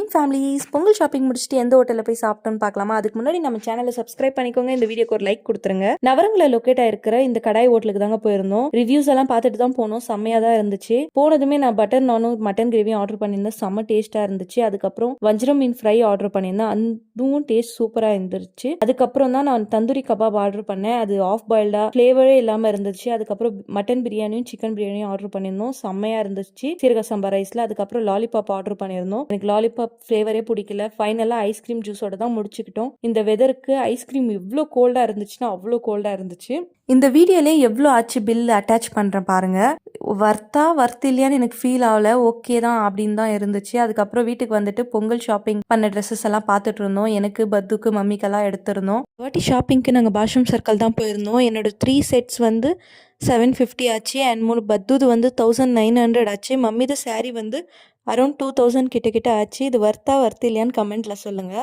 Morning families. Pongal shopping முடிச்சுட்டு எந்த ஹோட்டலில் போய் சாப்பிட்டோன்னு பார்க்கலாமா? அதுக்கு முன்னாடி நம்ம சேனலை சப்ஸ்கிரைப் பண்ணிக்கோங்க, இந்த வீடியோக்கு ஒரு லைக் கொடுத்துருங்க. நவரங்கில் லொக்கேட் ஆயிருக்கிற இந்த கடாய் ஹோட்டலுக்கு தாங்க போயிருந்தோம். ரிவ்யூஸ் எல்லாம் பார்த்துட்டு தான் போனோம். செம்மையாக தான் இருந்துச்சு. போனதுமே நான் பட்டர் நானும் மட்டன் கிரேவியும் ஆர்டர் பண்ணியிருந்தேன். செம்ம டேஸ்ட்டாக இருந்துச்சு. அதுக்கப்புறம் வஞ்சரம் மீன் ஃப்ரை ஆர்டர் பண்ணியிருந்தேன். அதுவும் டேஸ்ட் சூப்பராக இருந்துச்சு. அதுக்கப்புறம் தான் நான் தந்தூரி கபாப் ஆர்டர் பண்ணேன். அது ஆஃப் பாயில்டா ஃப்ளேவரே இல்லாமல் இருந்துச்சு. அதுக்கப்புறம் மட்டன் பிரியாணியும் சிக்கன் பிரியாணியும் ஆர்டர் பண்ணியிருந்தோம். செம்மையாக இருந்துச்சு சீரக சம்பா ரைஸில். அதுக்கப்புறம் லாலிபாப் ஆர்டர் பண்ணியிருந்தோம். எனக்கு லாலிபாப் ஃப்ளேவரே பிடிக்கல. ஃபைனலாக ஐஸ்கிரீம் ஜூஸோட தான் முடிச்சுக்கிட்டோம். இந்த வெதருக்கு ஐஸ்கிரீம் எவ்வளோ கோல்டாக இருந்துச்சுன்னா அவ்வளோ கோல்டாக இருந்துச்சு. இந்த வீடியோலே எவ்வளோ ஆச்சு பில் அட்டாச் பண்ணுறேன் பாருங்க. வர்த்து இல்லையான்னு எனக்கு ஃபீல் ஆகல. ஓகே தான் அப்படின்னு தான் இருந்துச்சு. அதுக்கப்புறம் வீட்டுக்கு வந்துட்டு பொங்கல் ஷாப்பிங் பண்ண ட்ரெஸ்ஸஸ் எல்லாம் பார்த்துட்டு இருந்தோம். எனக்கு பத்துக்கு மம்மிக்கெல்லாம் எடுத்திருந்தோம். வாட்டி ஷாப்பிங்க்கு நாங்கள் பாஷ்ரூம் சர்க்கிள் தான் போயிருந்தோம். என்னோட 3 செட்ஸ் வந்து 750 ஆச்சு. அண்ட் 3 பத்துது வந்து 1900 ஆச்சு. மம்மிது சாரீ வந்து அரௌண்ட் 2000 கிட்ட ஆச்சு. இது வர்த்து இல்லையான்னு கமெண்ட்ல சொல்லுங்க.